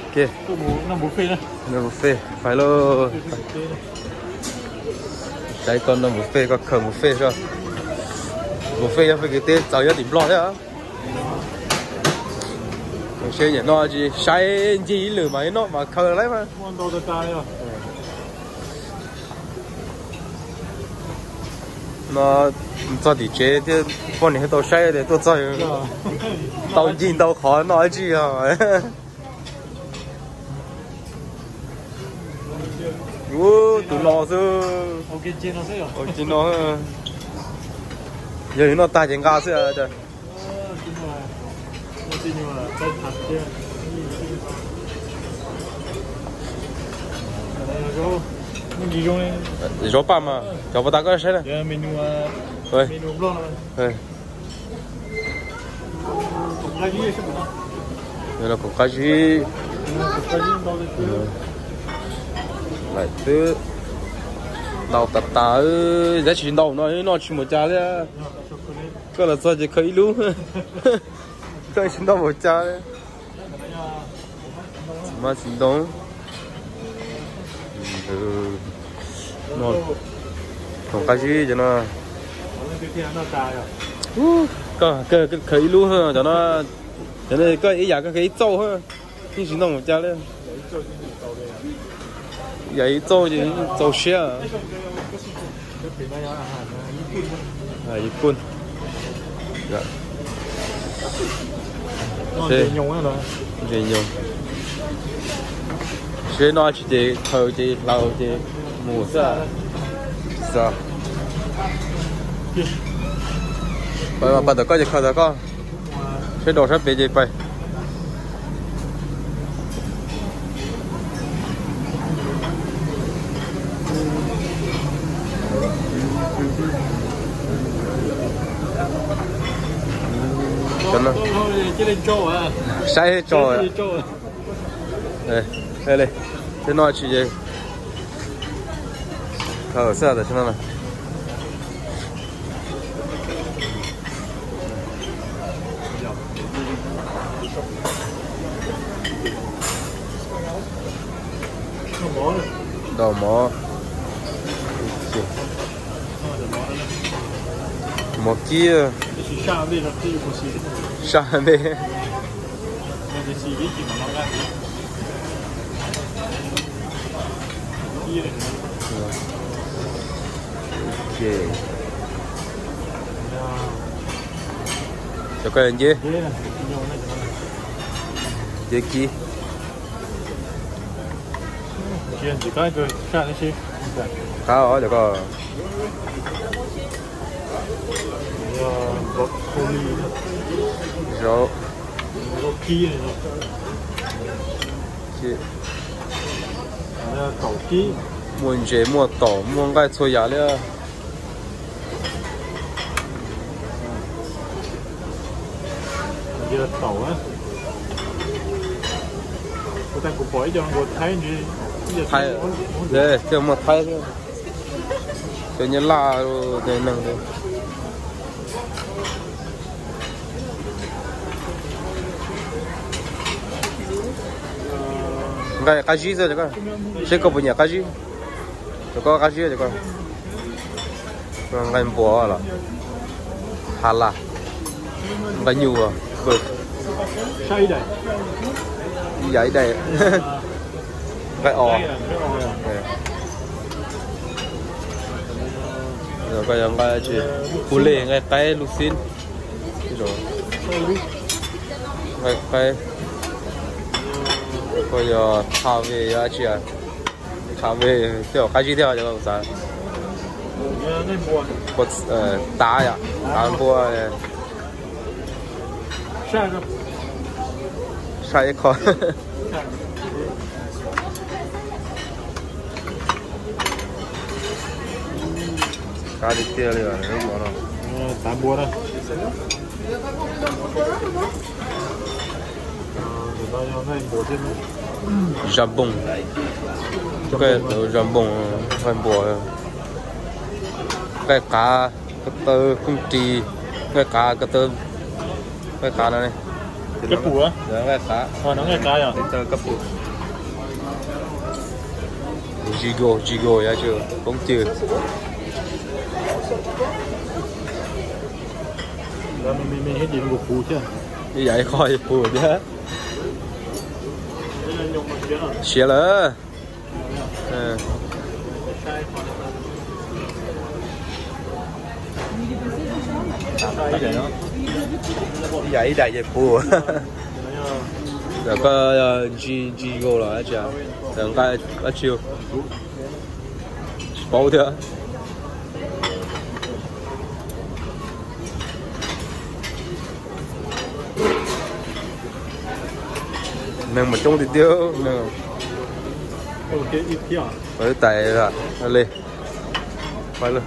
Ok. Nó buffet đó. Nó buffet. Phải lo. Đấy con nó buffet có khẩn buffet chưa? Buffet phải cái tên早一點落呀。有些人咯，就晒幾兩米咯，嘛扣嚟嘛。按到就大啊。那做啲嘢啲，幫你喺度晒嘅都做，到見到看那句啊。哦，都老是。我見見到先啊。我見到，有人那大件架子啊，這。見到啊，在談嘅。你用的？肉板嘛，要不大哥谁呢？有 menu 啊。對。menu 不浪了。對。公家魚是不浪。有了公家魚。公家魚撈的。lại từ đào tạt tà giá trị đầu nó chỉ một cha đấy, cái là sao chỉ khởi luôn, cái chỉ đầu một cha đấy, mà chỉ đầu, nó còn cái gì cho nó, cái khởi luôn ha, cho nó cái ý giả cái trâu ha, nhưng chỉ đầu một cha đấy. Vậy做就做些啊，ญี่ปุ่นใช่用啊啦，เรียนยงใช่น้อยจีเขาจีเราจีหมูซะซะไปมาปัดตะก็จะเข้าตะก็ใช่ดอกใช่ไปจีไป这里做啊，晒做啊，做，哎嘞，这哪去的？好色的，听到吗？倒毛，毛鸡啊。是下位的，这不是。上面。那就是一几毛干。OK。cho cái gì? Gì kia? Chuyện chỉ cái rồi, sao đấy chứ? Cá ở được rồi. Rau. Kia này. Kia. Cẩu kia. Muốn chế mua tỏi, mua cái xôi giá nữa. Đây là tỏi á. Người ta cũng bỏ cho một thái như thái. Đây, cho một thái thôi. Cho như là rồi để nâng đây. Cái gì rồi con? Sẽ có bao nhiêu cái gì? Có cái gì rồi con? Con cái bò là hà la, cái nhiều à, bự. Say đây. Vậy đây. Cái ò. Rồi cái gì? Củ lê cái lục xin. Rồi. Cái bây giờ thao về giá trị à, thao về theo cái gì theo cho sao? Có đá ya, đá bùa này. Sai khó. Cá đi tiêu rồi, nó bỏ nó. Đá bùa đó. Jambon, cái jambon phải bò, cái cá tơ cung trì, cái cá này, Cái củ á? Đó là cá. Nó nghe cái à? Đến cho cấp phụ. Gigo ya chưa? Cũng chưa. Đó mình hết điểm của củ chưa? Như vậy coi phụ chứ. Đây là nhung một chuyện à? Xé lỡ. Như vậy đại về phụ. Rồi có Gigo là chứ. Rồi cái chiều. Bao thế. Mình mà trông thì tiêu mình Ok, ít kia à? ở tại là lên phải luôn.